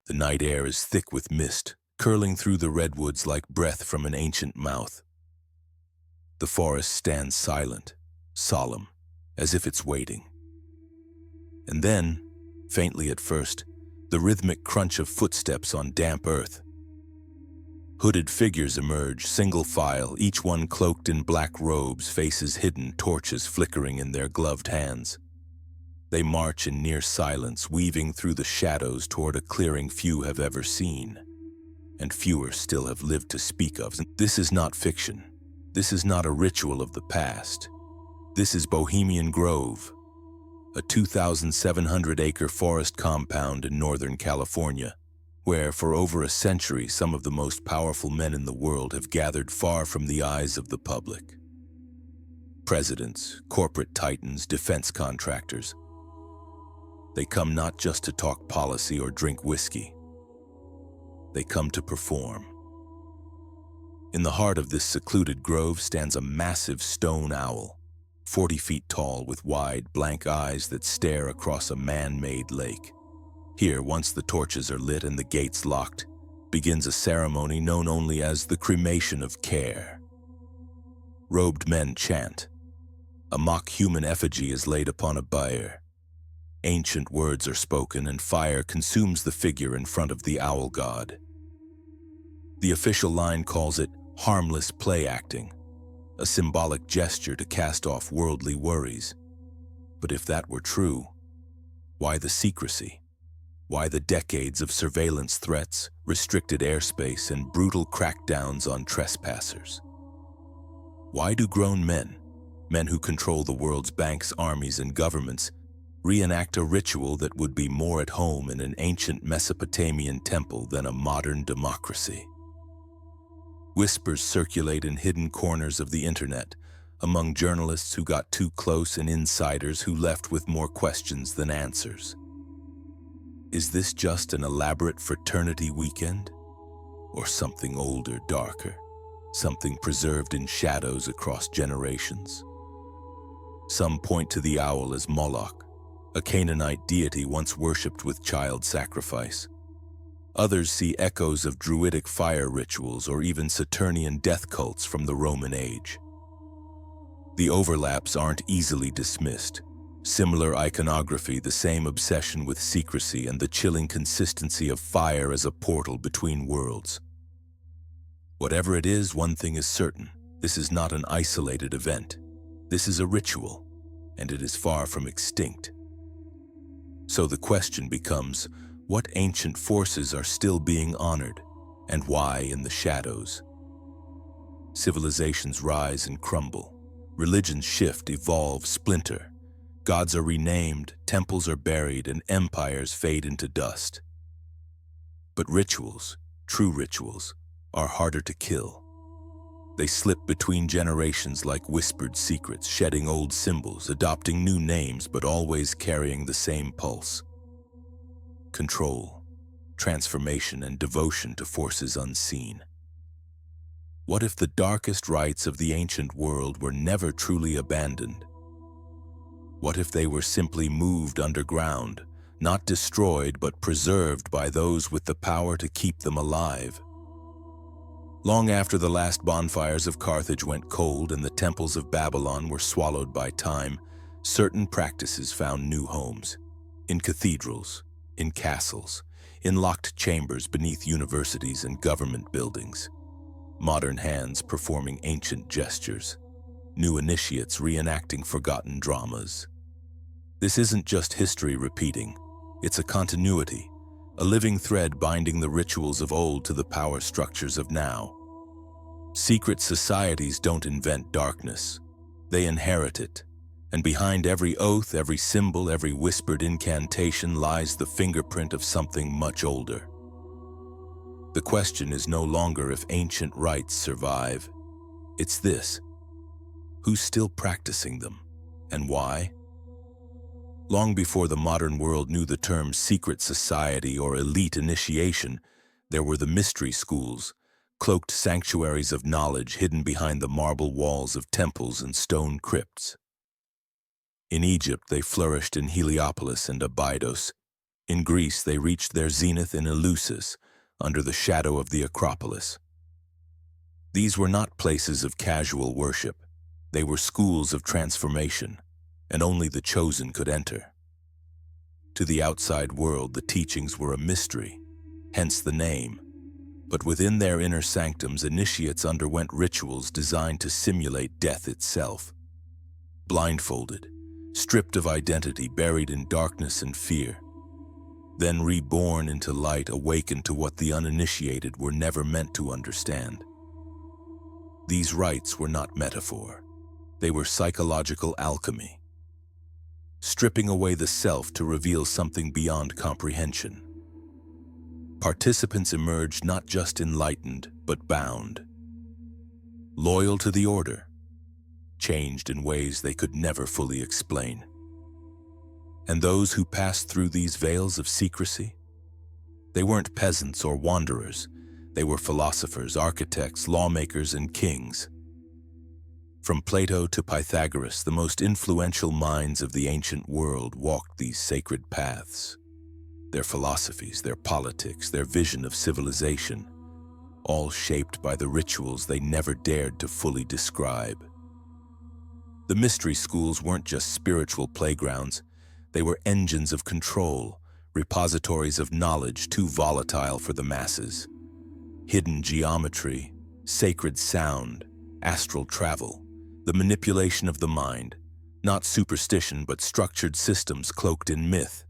The night air is thick with mist, curling through the redwoods like breath from an ancient mouth. The forest stands silent, solemn, as if it's waiting. And then, faintly at first, the rhythmic crunch of footsteps on damp earth. Hooded figures emerge, single file, each one cloaked in black robes, faces hidden, torches flickering in their gloved hands. They march in near silence, weaving through the shadows toward a clearing few have ever seen, and fewer still have lived to speak of. This is not fiction. This is not a ritual of the past. This is Bohemian Grove, a 2,700-acre forest compound in Northern California, where for over a century some of the most powerful men in the world have gathered far from the eyes of the public. Presidents, corporate titans, defense contractors. They come not just to talk policy or drink whiskey. They come to perform. In the heart of this secluded grove stands a massive stone owl, 40 feet tall with wide, blank eyes that stare across a man-made lake. Here, once the torches are lit and the gates locked, begins a ceremony known only as the Cremation of Care. Robed men chant. A mock human effigy is laid upon a bier. Ancient words are spoken and fire consumes the figure in front of the owl god. The official line calls it harmless play acting, a symbolic gesture to cast off worldly worries. But if that were true, why the secrecy? Why the decades of surveillance threats, restricted airspace, and brutal crackdowns on trespassers? Why do grown men who control the world's banks, armies, and governments, reenact a ritual that would be more at home in an ancient Mesopotamian temple than a modern democracy? Whispers circulate in hidden corners of the internet, among journalists who got too close and insiders who left with more questions than answers. Is this just an elaborate fraternity weekend? Or something older, darker? Something preserved in shadows across generations? Some point to the owl as Moloch, a Canaanite deity once worshipped with child sacrifice. Others see echoes of druidic fire rituals or even Saturnian death cults from the Roman age. The overlaps aren't easily dismissed. Similar iconography, the same obsession with secrecy, and the chilling consistency of fire as a portal between worlds. Whatever it is, one thing is certain. This is not an isolated event. This is a ritual, and it is far from extinct. So the question becomes, what ancient forces are still being honored, and why in the shadows? Civilizations rise and crumble. Religions shift, evolve, splinter. Gods are renamed, temples are buried, and empires fade into dust. But rituals, true rituals, are harder to kill. They slip between generations like whispered secrets, shedding old symbols, adopting new names, but always carrying the same pulse. Control, transformation, and devotion to forces unseen. What if the darkest rites of the ancient world were never truly abandoned? What if they were simply moved underground, not destroyed but preserved by those with the power to keep them alive? Long after the last bonfires of Carthage went cold and the temples of Babylon were swallowed by time, certain practices found new homes. In cathedrals, in castles, in locked chambers beneath universities and government buildings. Modern hands performing ancient gestures. New initiates reenacting forgotten dramas. This isn't just history repeating. It's a continuity, a living thread binding the rituals of old to the power structures of now. Secret societies don't invent darkness. They inherit it. And behind every oath, every symbol, every whispered incantation lies the fingerprint of something much older. The question is no longer if ancient rites survive. It's this: who's still practicing them, and why? Long before the modern world knew the term secret society or elite initiation, there were the mystery schools, cloaked sanctuaries of knowledge hidden behind the marble walls of temples and stone crypts. In Egypt, they flourished in Heliopolis and Abydos. In Greece, they reached their zenith in Eleusis, under the shadow of the Acropolis. These were not places of casual worship. They were schools of transformation, and only the chosen could enter. To the outside world, the teachings were a mystery, hence the name. But within their inner sanctums, initiates underwent rituals designed to simulate death itself. Blindfolded, stripped of identity, buried in darkness and fear, then reborn into light, awakened to what the uninitiated were never meant to understand. These rites were not metaphor. They were psychological alchemy, stripping away the self to reveal something beyond comprehension. Participants emerged not just enlightened, but bound, loyal to the order, changed in ways they could never fully explain. And those who passed through these veils of secrecy, they weren't peasants or wanderers. They were philosophers, architects, lawmakers, and kings. From Plato to Pythagoras, the most influential minds of the ancient world walked these sacred paths. Their philosophies, their politics, their vision of civilization, all shaped by the rituals they never dared to fully describe. The mystery schools weren't just spiritual playgrounds. They were engines of control, repositories of knowledge too volatile for the masses. Hidden geometry, sacred sound, astral travel, the manipulation of the mind, not superstition but structured systems cloaked in myth.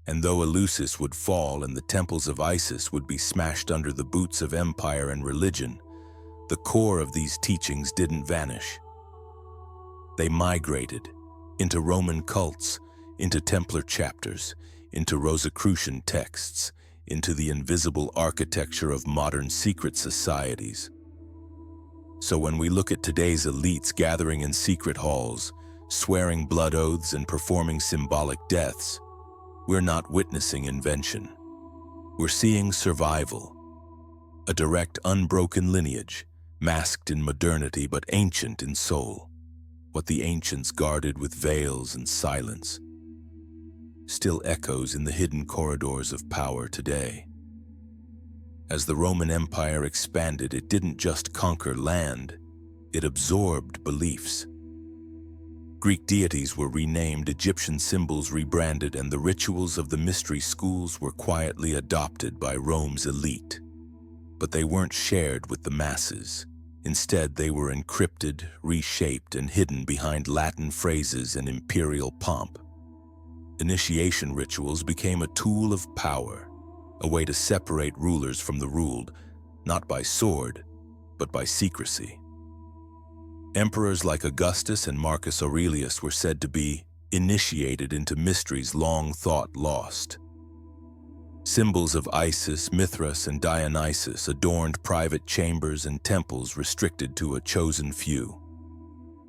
And though Eleusis would fall and the temples of Isis would be smashed under the boots of empire and religion, the core of these teachings didn't vanish. They migrated into Roman cults, into Templar chapters, into Rosicrucian texts, into the invisible architecture of modern secret societies. So when we look at today's elites gathering in secret halls, swearing blood oaths and performing symbolic deaths, we're not witnessing invention. We're seeing survival, a direct, unbroken lineage, masked in modernity but ancient in soul. What the ancients guarded with veils and silence still echoes in the hidden corridors of power today. As the Roman Empire expanded, it didn't just conquer land, it absorbed beliefs. Greek deities were renamed, Egyptian symbols rebranded, and the rituals of the mystery schools were quietly adopted by Rome's elite. But they weren't shared with the masses. Instead, they were encrypted, reshaped, and hidden behind Latin phrases and imperial pomp. Initiation rituals became a tool of power, a way to separate rulers from the ruled, not by sword, but by secrecy. Emperors like Augustus and Marcus Aurelius were said to be initiated into mysteries long thought lost. Symbols of Isis, Mithras, and Dionysus adorned private chambers and temples restricted to a chosen few.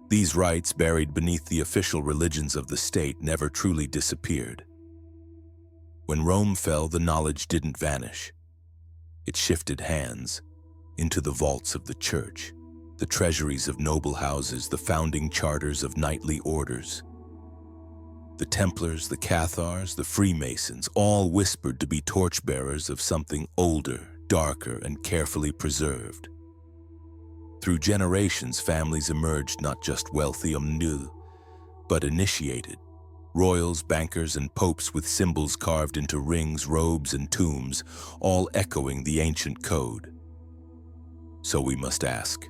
These rites, buried beneath the official religions of the state, never truly disappeared. When Rome fell, the knowledge didn't vanish. It shifted hands into the vaults of the church, the treasuries of noble houses, the founding charters of knightly orders. The Templars, the Cathars, the Freemasons, all whispered to be torchbearers of something older, darker, and carefully preserved. Through generations, families emerged not just wealthy, but initiated. Royals, bankers, and popes with symbols carved into rings, robes, and tombs, all echoing the ancient code. So we must ask,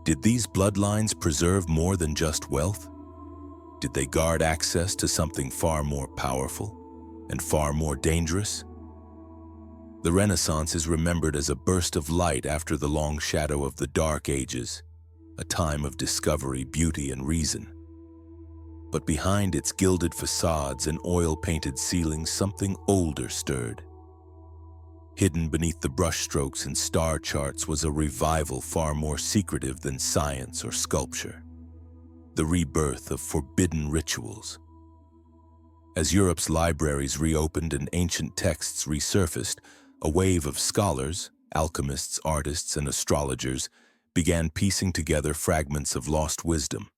did these bloodlines preserve more than just wealth? Did they guard access to something far more powerful and far more dangerous? The Renaissance is remembered as a burst of light after the long shadow of the Dark Ages, a time of discovery, beauty, and reason. But behind its gilded facades and oil-painted ceilings, something older stirred. Hidden beneath the brushstrokes and star charts was a revival far more secretive than science or sculpture. The rebirth of forbidden rituals. As Europe's libraries reopened and ancient texts resurfaced, a wave of scholars, alchemists, artists, and astrologers began piecing together fragments of lost wisdom.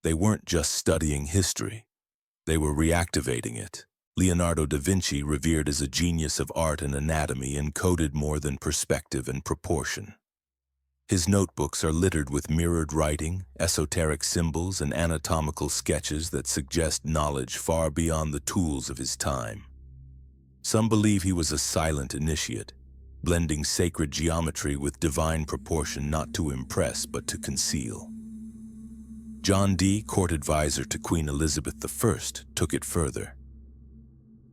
They weren't just studying history, they were reactivating it, Leonardo da Vinci, revered as a genius of art and anatomy, encoded more than perspective and proportion. His notebooks are littered with mirrored writing, esoteric symbols, and anatomical sketches that suggest knowledge far beyond the tools of his time. Some believe he was a silent initiate, blending sacred geometry with divine proportion, not to impress but to conceal. John Dee, court advisor to Queen Elizabeth I, took it further.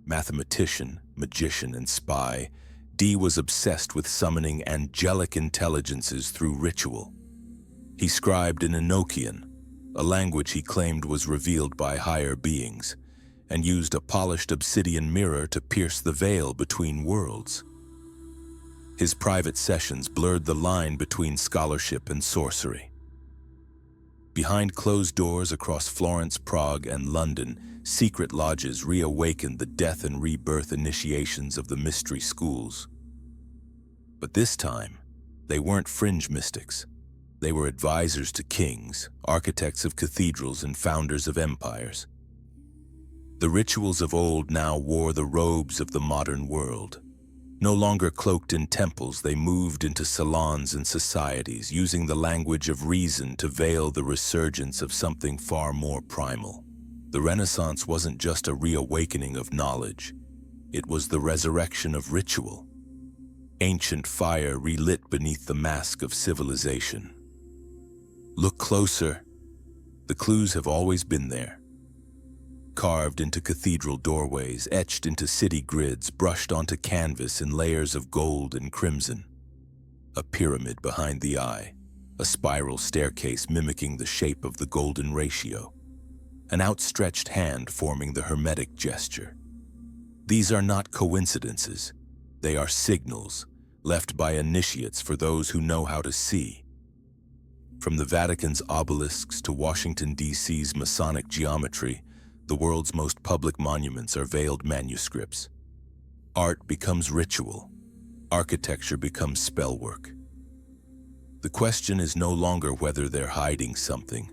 Mathematician, magician, and spy, Dee was obsessed with summoning angelic intelligences through ritual. He scribed in Enochian, a language he claimed was revealed by higher beings, and used a polished obsidian mirror to pierce the veil between worlds. His private sessions blurred the line between scholarship and sorcery. Behind closed doors across Florence, Prague, and London, secret lodges reawakened the death and rebirth initiations of the mystery schools. But this time, they weren't fringe mystics. They were advisors to kings, architects of cathedrals, and founders of empires. The rituals of old now wore the robes of the modern world. No longer cloaked in temples, they moved into salons and societies, using the language of reason to veil the resurgence of something far more primal. The Renaissance wasn't just a reawakening of knowledge. It was the resurrection of ritual. Ancient fire relit beneath the mask of civilization. Look closer. The clues have always been there. Carved into cathedral doorways, etched into city grids, brushed onto canvas in layers of gold and crimson. A pyramid behind the eye, a spiral staircase mimicking the shape of the golden ratio, an outstretched hand forming the hermetic gesture. These are not coincidences. They are signals left by initiates for those who know how to see. From the Vatican's obelisks to Washington, D.C.'s Masonic geometry, the world's most public monuments are veiled manuscripts. Art becomes ritual. Architecture becomes spellwork. The question is no longer whether they're hiding something.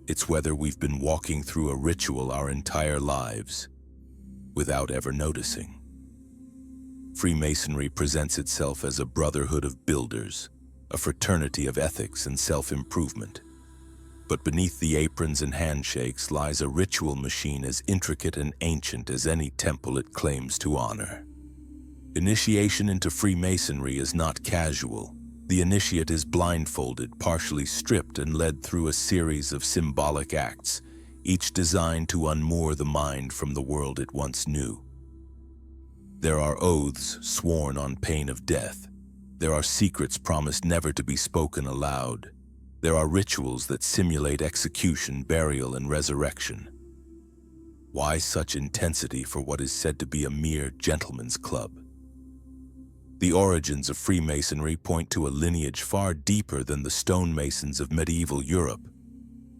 It's whether we've been walking through a ritual our entire lives without ever noticing. Freemasonry presents itself as a brotherhood of builders, a fraternity of ethics and self-improvement. But beneath the aprons and handshakes lies a ritual machine as intricate and ancient as any temple it claims to honor. Initiation into Freemasonry is not casual. The initiate is blindfolded, partially stripped, and led through a series of symbolic acts, each designed to unmoor the mind from the world it once knew. There are oaths sworn on pain of death. There are secrets promised never to be spoken aloud. There are rituals that simulate execution, burial, and resurrection. Why such intensity for what is said to be a mere gentleman's club? The origins of Freemasonry point to a lineage far deeper than the stonemasons of medieval Europe.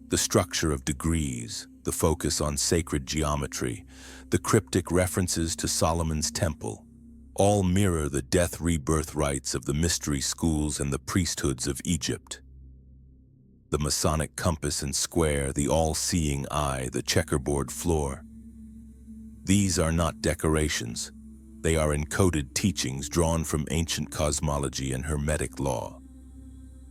The structure of degrees, the focus on sacred geometry, the cryptic references to Solomon's temple, all mirror the death-rebirth rites of the mystery schools and the priesthoods of Egypt. The Masonic compass and square, the all-seeing eye, the checkerboard floor. These are not decorations. They are encoded teachings drawn from ancient cosmology and hermetic law.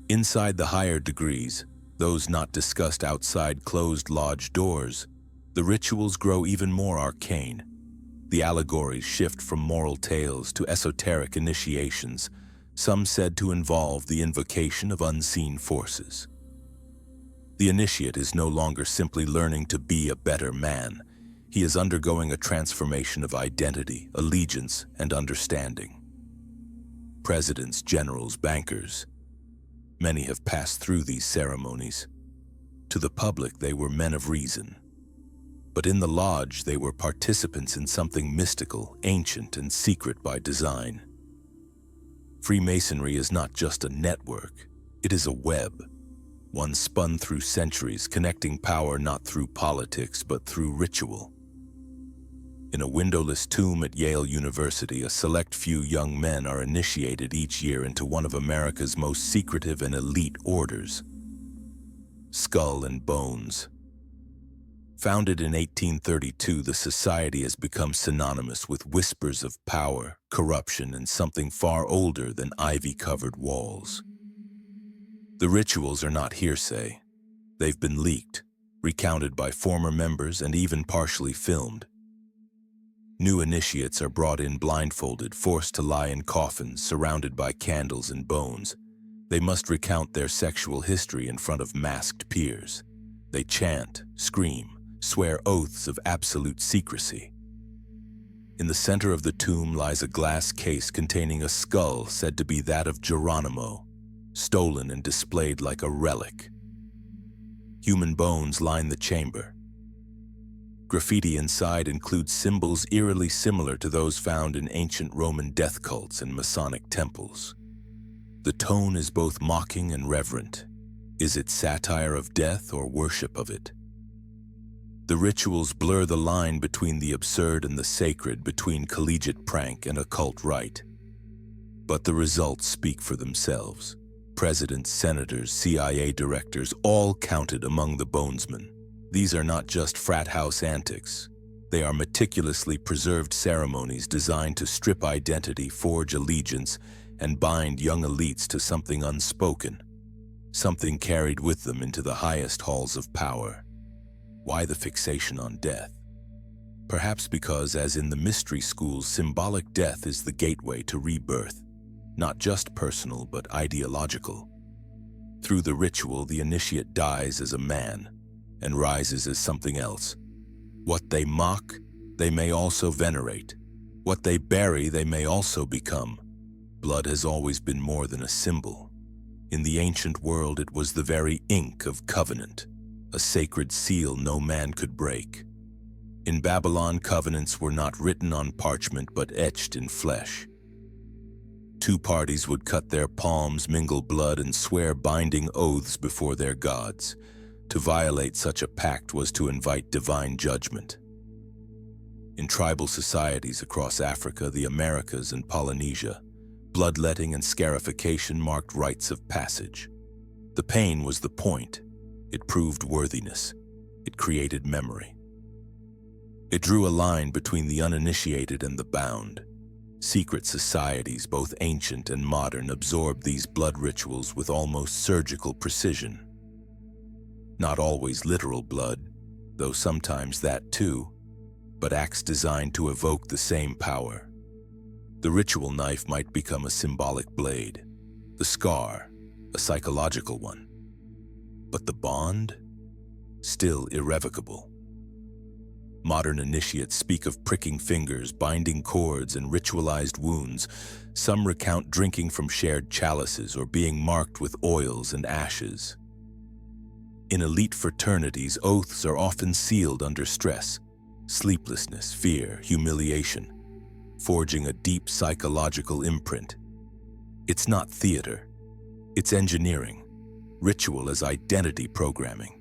Inside the higher degrees, those not discussed outside closed lodge doors, the rituals grow even more arcane. The allegories shift from moral tales to esoteric initiations, some said to involve the invocation of unseen forces. The initiate is no longer simply learning to be a better man. He is undergoing a transformation of identity, allegiance, and understanding. Presidents, generals, bankers, many have passed through these ceremonies. To the public, they were men of reason. But in the lodge, they were participants in something mystical, ancient, and secret by design. Freemasonry is not just a network, it is a web. One spun through centuries, connecting power not through politics, but through ritual. In a windowless tomb at Yale University, a select few young men are initiated each year into one of America's most secretive and elite orders. Skull and Bones. Founded in 1832, the society has become synonymous with whispers of power, corruption, and something far older than ivy-covered walls. The rituals are not hearsay. They've been leaked, recounted by former members, and even partially filmed. New initiates are brought in blindfolded, forced to lie in coffins, surrounded by candles and bones. They must recount their sexual history in front of masked peers. They chant, scream, swear oaths of absolute secrecy. In the center of the tomb lies a glass case containing a skull said to be that of Geronimo, stolen and displayed like a relic. Human bones line the chamber. Graffiti inside includes symbols eerily similar to those found in ancient Roman death cults and Masonic temples. The tone is both mocking and reverent. Is it satire of death or worship of it? The rituals blur the line between the absurd and the sacred, between collegiate prank and occult rite. But the results speak for themselves. Presidents, senators, CIA directors, all counted among the bonesmen. These are not just frat house antics. They are meticulously preserved ceremonies designed to strip identity, forge allegiance, and bind young elites to something unspoken, something carried with them into the highest halls of power. Why the fixation on death? Perhaps because, as in the mystery schools, symbolic death is the gateway to rebirth, not just personal but ideological. Through the ritual, the initiate dies as a man and rises as something else. What they mock, they may also venerate. What they bury, they may also become. Blood has always been more than a symbol. In the ancient world, it was the very ink of covenant, a sacred seal no man could break. In Babylon, covenants were not written on parchment but etched in flesh. Two parties would cut their palms, mingle blood, and swear binding oaths before their gods. To violate such a pact was to invite divine judgment. In tribal societies across Africa, the Americas, and Polynesia, bloodletting and scarification marked rites of passage. The pain was the point. It proved worthiness. It created memory. It drew a line between the uninitiated and the bound. Secret societies, both ancient and modern, absorbed these blood rituals with almost surgical precision. Not always literal blood, though sometimes that too, but acts designed to evoke the same power. The ritual knife might become a symbolic blade, the scar, a psychological one. But the bond? Still irrevocable. Modern initiates speak of pricking fingers, binding cords, and ritualized wounds. Some recount drinking from shared chalices or being marked with oils and ashes. In elite fraternities, oaths are often sealed under stress, sleeplessness, fear, humiliation, forging a deep psychological imprint. It's not theater, it's engineering, ritual as identity programming.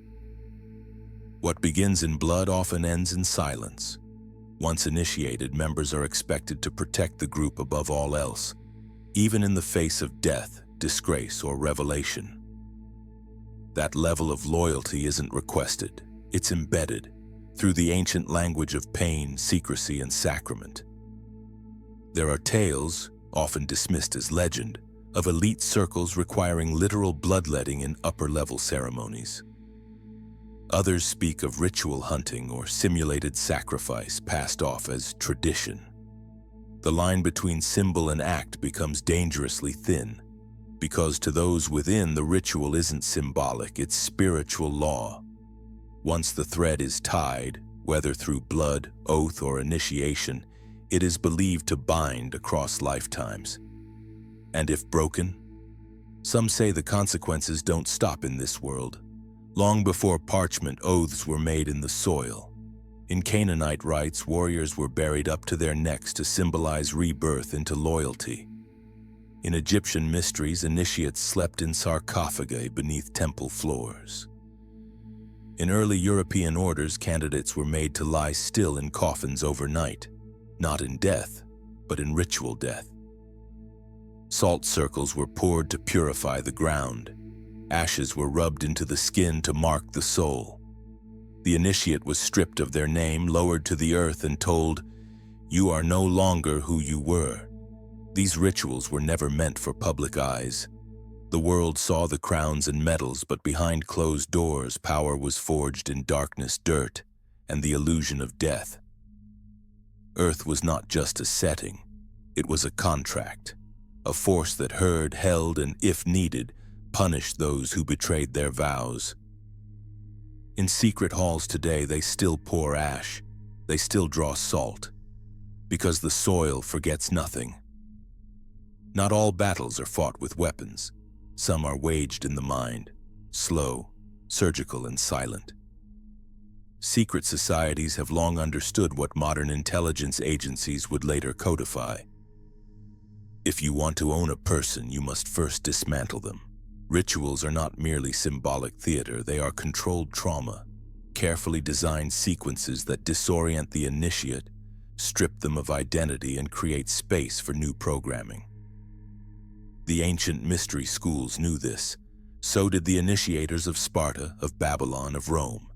What begins in blood often ends in silence. Once initiated, members are expected to protect the group above all else, even in the face of death, disgrace, or revelation. That level of loyalty isn't requested, it's embedded through the ancient language of pain, secrecy, and sacrament. There are tales, often dismissed as legend, of elite circles requiring literal bloodletting in upper-level ceremonies. Others speak of ritual hunting or simulated sacrifice passed off as tradition. The line between symbol and act becomes dangerously thin, because to those within, the ritual isn't symbolic, it's spiritual law. Once the thread is tied, whether through blood, oath, or initiation, it is believed to bind across lifetimes. And if broken? Some say the consequences don't stop in this world. Long before parchment, oaths were made in the soil. In Canaanite rites, warriors were buried up to their necks to symbolize rebirth into loyalty. In Egyptian mysteries, initiates slept in sarcophagi beneath temple floors. In early European orders, candidates were made to lie still in coffins overnight, not in death, but in ritual death. Salt circles were poured to purify the ground. Ashes were rubbed into the skin to mark the soul. The initiate was stripped of their name, lowered to the earth, and told, "You are no longer who you were." These rituals were never meant for public eyes. The world saw the crowns and medals, but behind closed doors, power was forged in darkness, dirt, and the illusion of death. Earth was not just a setting, it was a contract, a force that heard, held, and, if needed, punished those who betrayed their vows. In secret halls today, they still pour ash, they still draw salt, because the soil forgets nothing. Not all battles are fought with weapons. Some are waged in the mind, slow, surgical, and silent. Secret societies have long understood what modern intelligence agencies would later codify. If you want to own a person, you must first dismantle them. Rituals are not merely symbolic theater, they are controlled trauma, carefully designed sequences that disorient the initiate, strip them of identity, and create space for new programming. The ancient mystery schools knew this. So did the initiators of Sparta, of Babylon, of Rome.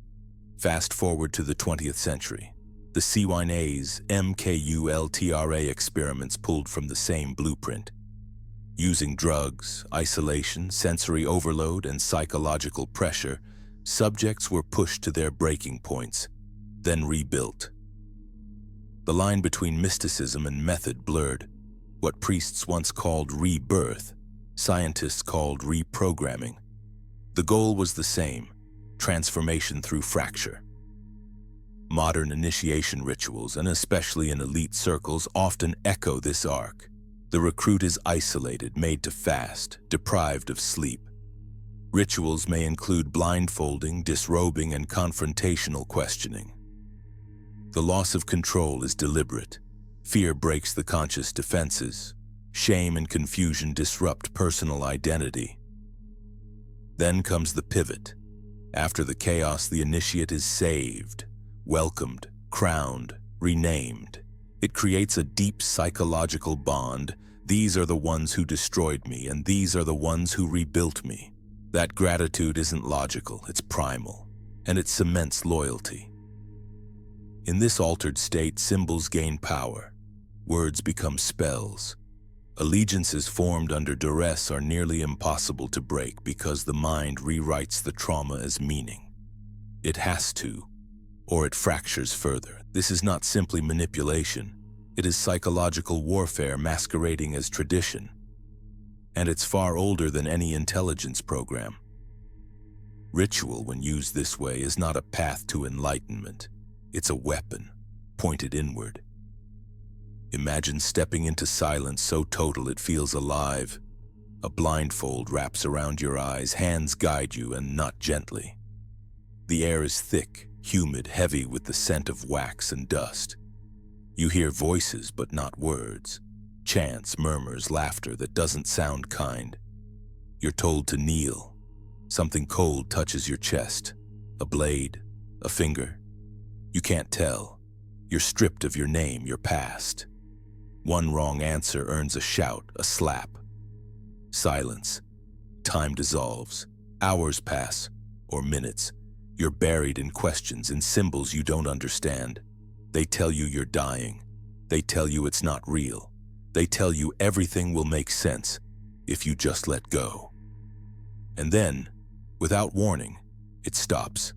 Fast forward to the 20th century. The CYNA's MKULTRA experiments pulled from the same blueprint. Using drugs, isolation, sensory overload, and psychological pressure, subjects were pushed to their breaking points, then rebuilt. The line between mysticism and method blurred. What priests once called rebirth, scientists called reprogramming. The goal was the same: transformation through fracture. Modern initiation rituals, and especially in elite circles, often echo this arc. The recruit is isolated, made to fast, deprived of sleep. Rituals may include blindfolding, disrobing, and confrontational questioning. The loss of control is deliberate. Fear breaks the conscious defenses. Shame and confusion disrupt personal identity. Then comes the pivot. After the chaos, the initiate is saved, welcomed, crowned, renamed. It creates a deep psychological bond. These are the ones who destroyed me, and these are the ones who rebuilt me. That gratitude isn't logical, it's primal, and it cements loyalty. In this altered state, symbols gain power. Words become spells. Allegiances formed under duress are nearly impossible to break because the mind rewrites the trauma as meaning. It has to, or it fractures further. This is not simply manipulation. It is psychological warfare masquerading as tradition. And it's far older than any intelligence program. Ritual, when used this way, is not a path to enlightenment. It's a weapon, pointed inward. Imagine stepping into silence so total it feels alive. A blindfold wraps around your eyes, hands guide you, and not gently. The air is thick, humid, heavy with the scent of wax and dust. You hear voices but not words. Chants, murmurs, laughter that doesn't sound kind. You're told to kneel. Something cold touches your chest. A blade, a finger. You can't tell. You're stripped of your name, your past. One wrong answer earns a shout, a slap. Silence. Time dissolves. Hours pass, or minutes. You're buried in questions, in symbols you don't understand. They tell you you're dying. They tell you it's not real. They tell you everything will make sense if you just let go. And then, without warning, it stops.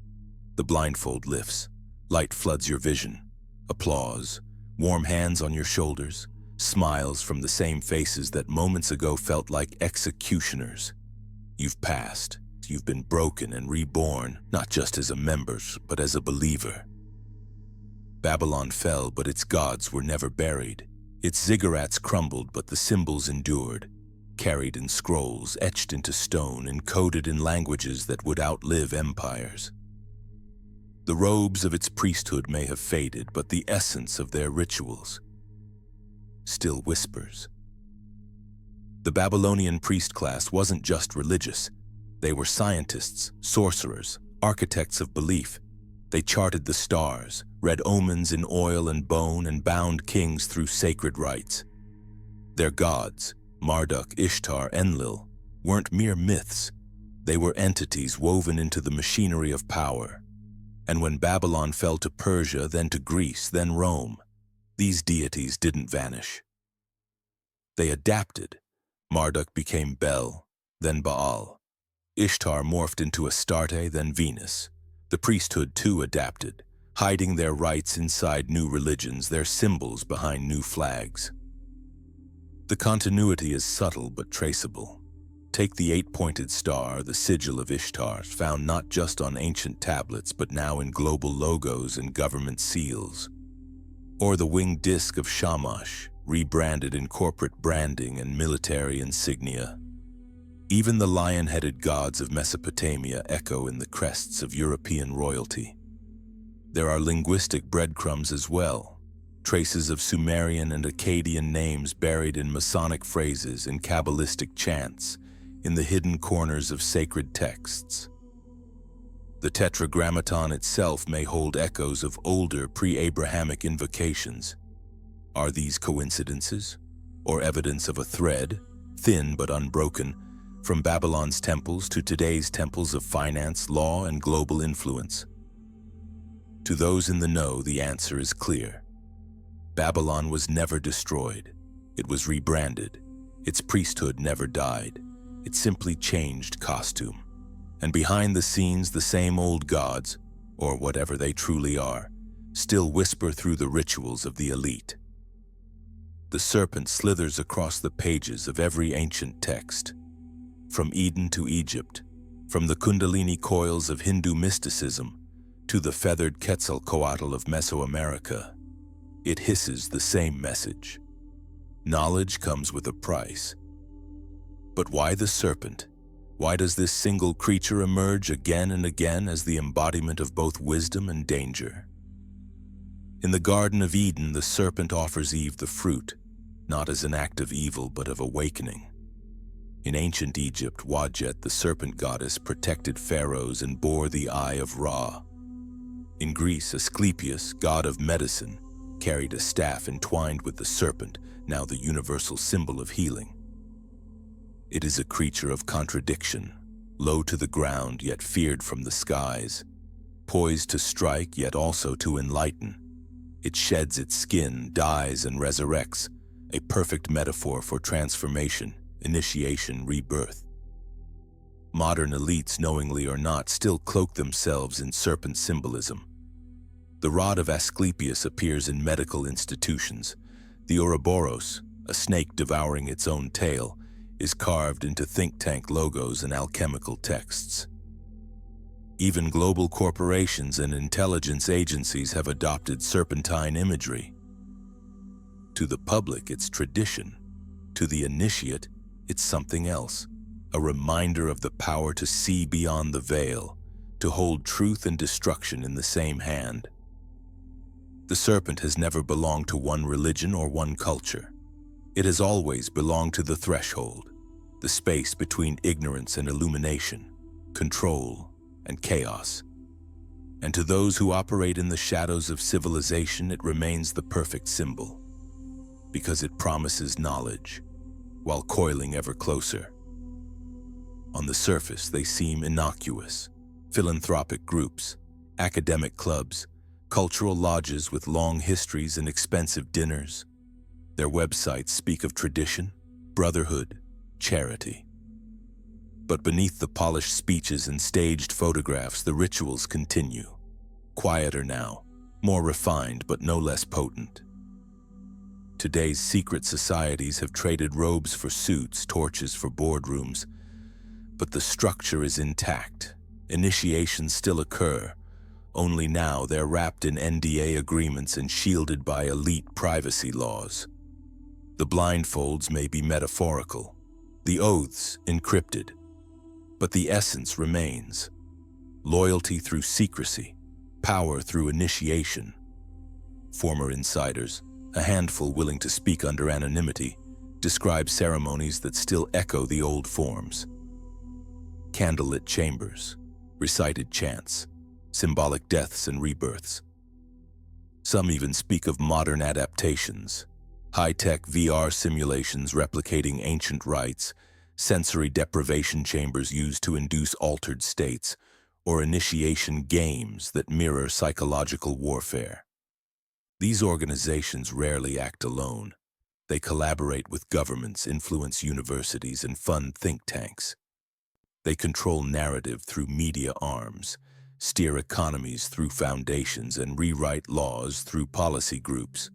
The blindfold lifts. Light floods your vision. Applause. Warm hands on your shoulders. Smiles from the same faces that moments ago felt like executioners. You've passed. You've been broken and reborn, not just as a member, but as a believer. Babylon fell, but its gods were never buried. Its ziggurats crumbled, but the symbols endured, carried in scrolls, etched into stone, encoded in languages that would outlive empires. The robes of its priesthood may have faded, but the essence of their rituals still whispers. The Babylonian priest class wasn't just religious. They were scientists, sorcerers, architects of belief. They charted the stars, read omens in oil and bone, and bound kings through sacred rites. Their gods, Marduk, Ishtar, Enlil, weren't mere myths. They were entities woven into the machinery of power. And when Babylon fell to Persia, then to Greece, then Rome, these deities didn't vanish. They adapted. Marduk became Bel, then Baal. Ishtar morphed into Astarte, then Venus. The priesthood too adapted, hiding their rites inside new religions, their symbols behind new flags. The continuity is subtle but traceable. Take the eight-pointed star, the sigil of Ishtar, found not just on ancient tablets but now in global logos and government seals. Or the winged disc of Shamash, rebranded in corporate branding and military insignia. Even the lion-headed gods of Mesopotamia echo in the crests of European royalty. There are linguistic breadcrumbs as well, traces of Sumerian and Akkadian names buried in Masonic phrases and Kabbalistic chants in the hidden corners of sacred texts. The Tetragrammaton itself may hold echoes of older pre-Abrahamic invocations. Are these coincidences, or evidence of a thread, thin but unbroken, from Babylon's temples to today's temples of finance, law, and global influence? To those in the know, the answer is clear. Babylon was never destroyed. It was rebranded. Its priesthood never died. It simply changed costume. And behind the scenes, the same old gods, or whatever they truly are, still whisper through the rituals of the elite. The serpent slithers across the pages of every ancient text. From Eden to Egypt, from the Kundalini coils of Hindu mysticism to the feathered Quetzalcoatl of Mesoamerica, it hisses the same message. Knowledge comes with a price. But why the serpent? Why does this single creature emerge again and again as the embodiment of both wisdom and danger? In the Garden of Eden, the serpent offers Eve the fruit, not as an act of evil but of awakening. In ancient Egypt, Wadjet, the serpent goddess, protected pharaohs and bore the eye of Ra. In Greece, Asclepius, god of medicine, carried a staff entwined with the serpent, now the universal symbol of healing. It is a creature of contradiction, low to the ground yet feared from the skies, poised to strike yet also to enlighten. It sheds its skin, dies, and resurrects, a perfect metaphor for transformation, initiation, rebirth. Modern elites, knowingly or not, still cloak themselves in serpent symbolism. The rod of Asclepius appears in medical institutions. The Ouroboros, a snake devouring its own tail, is carved into think tank logos and alchemical texts. Even global corporations and intelligence agencies have adopted serpentine imagery. To the public, it's tradition. To the initiate, it's something else, a reminder of the power to see beyond the veil, to hold truth and destruction in the same hand. The serpent has never belonged to one religion or one culture. It has always belonged to the threshold, the space between ignorance and illumination, control and chaos. And to those who operate in the shadows of civilization, it remains the perfect symbol, because it promises knowledge, while coiling ever closer. On the surface, they seem innocuous: philanthropic groups, academic clubs, cultural lodges with long histories and expensive dinners. Their websites speak of tradition, brotherhood, charity. But beneath the polished speeches and staged photographs, the rituals continue. Quieter now, more refined but no less potent. Today's secret societies have traded robes for suits, torches for boardrooms, but the structure is intact. Initiations still occur, only now they're wrapped in NDA agreements and shielded by elite privacy laws. The blindfolds may be metaphorical, the oaths encrypted, but the essence remains. Loyalty through secrecy, power through initiation. Former insiders, a handful willing to speak under anonymity, describe ceremonies that still echo the old forms. Candlelit chambers, recited chants, symbolic deaths and rebirths. Some even speak of modern adaptations, high-tech VR simulations replicating ancient rites, sensory deprivation chambers used to induce altered states, or initiation games that mirror psychological warfare. These organizations rarely act alone. They collaborate with governments, influence universities, and fund think tanks. They control narrative through media arms, steer economies through foundations, and rewrite laws through policy groups.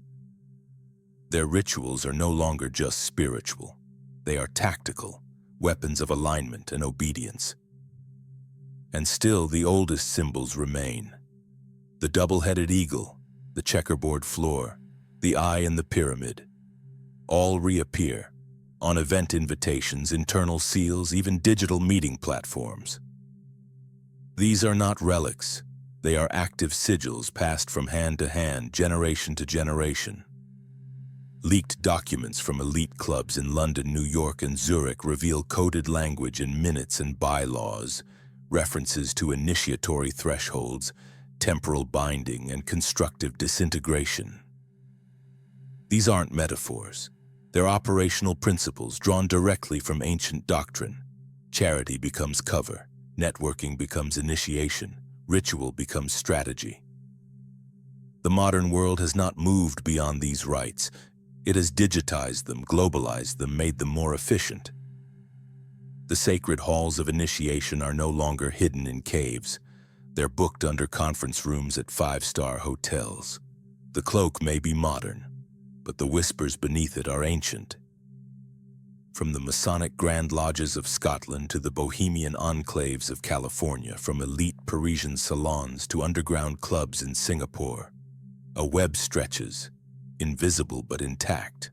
Their rituals are no longer just spiritual. They are tactical, weapons of alignment and obedience. And still, the oldest symbols remain. The double-headed eagle, the checkerboard floor, the eye in the pyramid. All reappear on event invitations, internal seals, even digital meeting platforms. These are not relics. They are active sigils passed from hand to hand, generation to generation. Leaked documents from elite clubs in London, New York, and Zurich reveal coded language in minutes and bylaws, references to initiatory thresholds, temporal binding, and constructive disintegration. These aren't metaphors. They're operational principles drawn directly from ancient doctrine. Charity becomes cover, networking becomes initiation, ritual becomes strategy. The modern world has not moved beyond these rites. It has digitized them, globalized them, made them more efficient. The sacred halls of initiation are no longer hidden in caves. They're booked under conference rooms at five-star hotels. The cloak may be modern, but the whispers beneath it are ancient. From the Masonic Grand Lodges of Scotland to the Bohemian enclaves of California, from elite Parisian salons to underground clubs in Singapore, a web stretches, invisible but intact.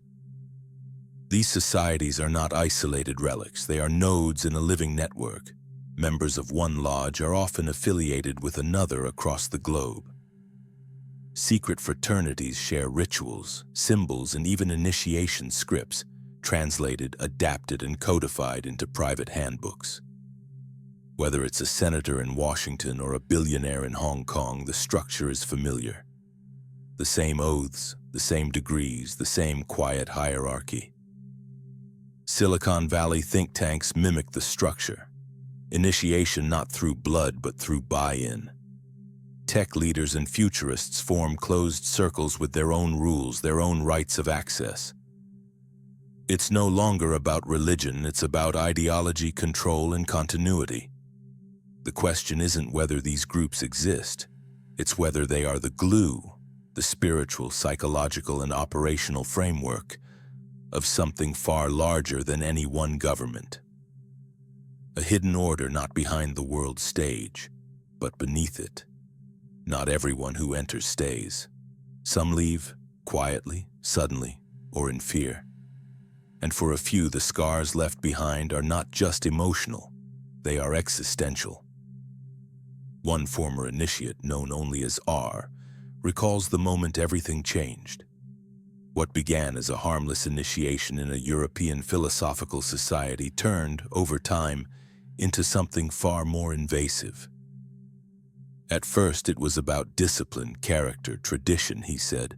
These societies are not isolated relics. They are nodes in a living network. Members of one lodge are often affiliated with another across the globe. Secret fraternities share rituals, symbols, and even initiation scripts, translated, adapted, and codified into private handbooks. Whether it's a senator in Washington or a billionaire in Hong Kong, the structure is familiar. The same oaths, the same degrees, the same quiet hierarchy. Silicon Valley think tanks mimic the structure. Initiation not through blood but through buy-in. Tech leaders and futurists form closed circles with their own rules, their own rites of access. It's no longer about religion, it's about ideology, control, and continuity. The question isn't whether these groups exist, it's whether they are the glue, the spiritual, psychological, and operational framework of something far larger than any one government. A hidden order not behind the world stage, but beneath it. Not everyone who enters stays. Some leave, quietly, suddenly, or in fear. And for a few, the scars left behind are not just emotional, they are existential. One former initiate, known only as R, recalls the moment everything changed. What began as a harmless initiation in a European philosophical society turned, over time, into something far more invasive. At first, it was about discipline, character, tradition, he said.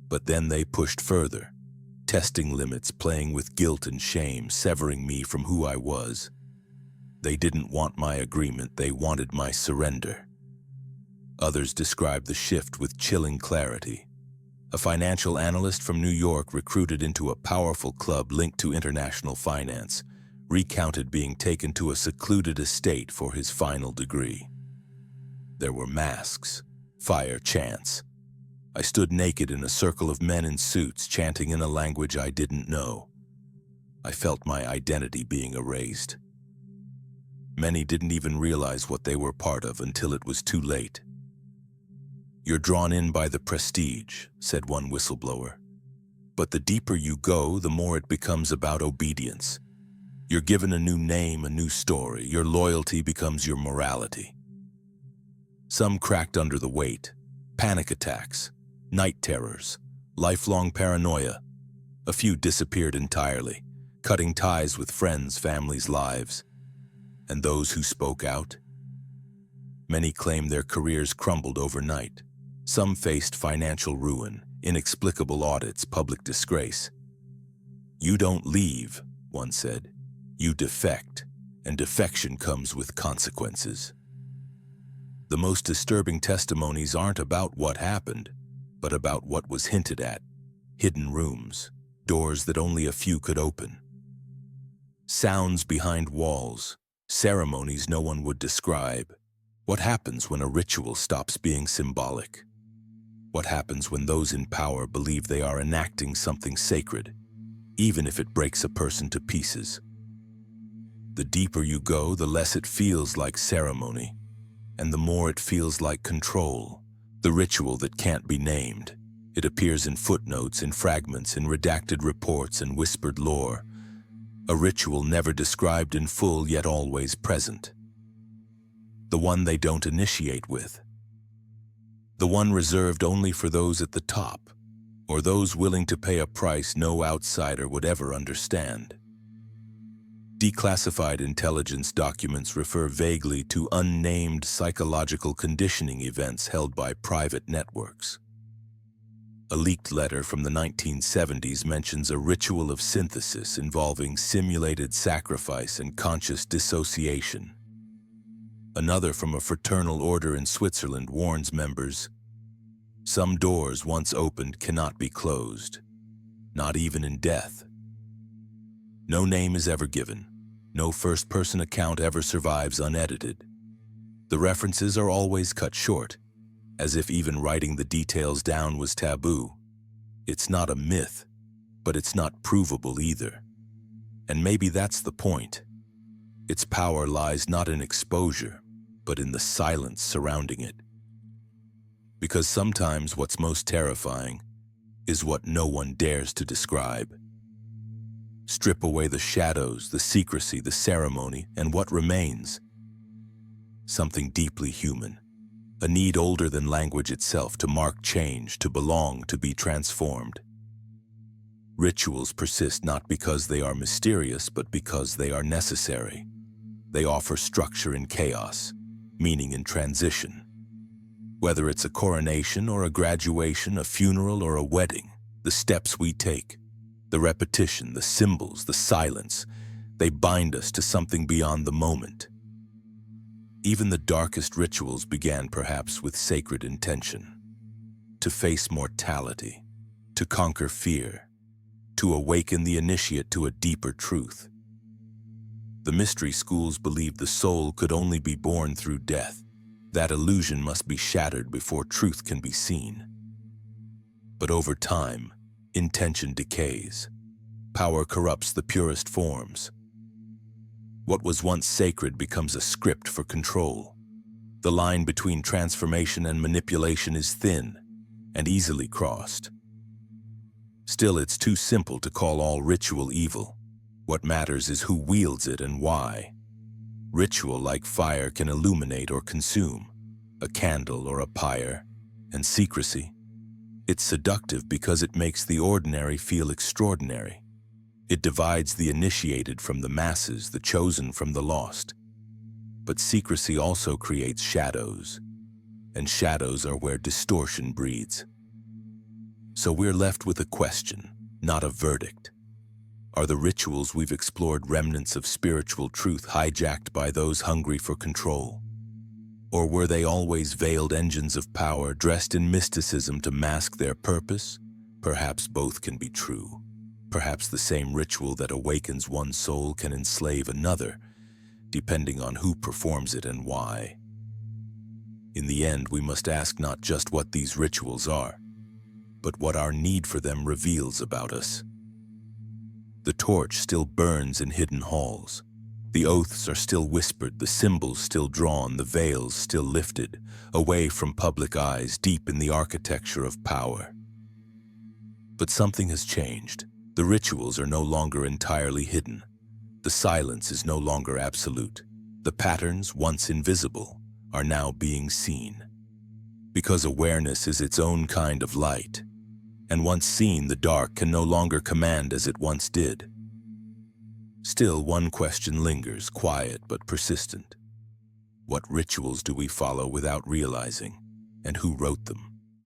But then they pushed further, testing limits, playing with guilt and shame, severing me from who I was. They didn't want my agreement, they wanted my surrender. Others described the shift with chilling clarity. A financial analyst from New York, recruited into a powerful club linked to international finance, recounted being taken to a secluded estate for his final degree. There were masks, fire chants. I stood naked in a circle of men in suits, chanting in a language I didn't know. I felt my identity being erased. Many didn't even realize what they were part of until it was too late. "You're drawn in by the prestige," said one whistleblower. "But the deeper you go, the more it becomes about obedience. You're given a new name, a new story. Your loyalty becomes your morality." Some cracked under the weight. Panic attacks, night terrors, lifelong paranoia. A few disappeared entirely, cutting ties with friends, families, lives. And those who spoke out? Many claimed their careers crumbled overnight. Some faced financial ruin, inexplicable audits, public disgrace. "You don't leave," one said. "You defect, and defection comes with consequences." The most disturbing testimonies aren't about what happened, but about what was hinted at. Hidden rooms, doors that only a few could open. Sounds behind walls, ceremonies no one would describe. What happens when a ritual stops being symbolic? What happens when those in power believe they are enacting something sacred, even if it breaks a person to pieces? The deeper you go, the less it feels like ceremony, and the more it feels like control, the ritual that can't be named. It appears in footnotes, in fragments, in redacted reports and whispered lore. A ritual never described in full, yet always present. The one they don't initiate with. The one reserved only for those at the top, or those willing to pay a price no outsider would ever understand. Declassified intelligence documents refer vaguely to unnamed psychological conditioning events held by private networks. A leaked letter from the 1970s mentions a ritual of synthesis involving simulated sacrifice and conscious dissociation. Another from a fraternal order in Switzerland warns members, "Some doors once opened cannot be closed, not even in death." No name is ever given. No first-person account ever survives unedited. The references are always cut short, as if even writing the details down was taboo. It's not a myth, but it's not provable either. And maybe that's the point. Its power lies not in exposure, but in the silence surrounding it. Because sometimes what's most terrifying is what no one dares to describe. Strip away the shadows, the secrecy, the ceremony, and what remains? Something deeply human. A need older than language itself to mark change, to belong, to be transformed. Rituals persist not because they are mysterious, but because they are necessary. They offer structure in chaos, meaning in transition. Whether it's a coronation or a graduation, a funeral or a wedding, the steps we take, the repetition, the symbols, the silence, they bind us to something beyond the moment. Even the darkest rituals began perhaps with sacred intention. To face mortality, to conquer fear, to awaken the initiate to a deeper truth. The mystery schools believed the soul could only be born through death. That illusion must be shattered before truth can be seen. But over time, intention decays. Power corrupts the purest forms. What was once sacred becomes a script for control. The line between transformation and manipulation is thin and easily crossed. Still, it's too simple to call all ritual evil. What matters is who wields it and why. Ritual, like fire, can illuminate or consume, a candle or a pyre, and secrecy. It's seductive because it makes the ordinary feel extraordinary. It divides the initiated from the masses, the chosen from the lost. But secrecy also creates shadows, and shadows are where distortion breeds. So we're left with a question, not a verdict. Are the rituals we've explored remnants of spiritual truth hijacked by those hungry for control? Or were they always veiled engines of power dressed in mysticism to mask their purpose? Perhaps both can be true. Perhaps the same ritual that awakens one soul can enslave another, depending on who performs it and why. In the end, we must ask not just what these rituals are, but what our need for them reveals about us. The torch still burns in hidden halls. The oaths are still whispered, the symbols still drawn, the veils still lifted, away from public eyes, deep in the architecture of power. But something has changed. The rituals are no longer entirely hidden. The silence is no longer absolute. The patterns, once invisible, are now being seen. Because awareness is its own kind of light, and once seen, the dark can no longer command as it once did. Still, one question lingers, quiet but persistent. What rituals do we follow without realizing, and who wrote them?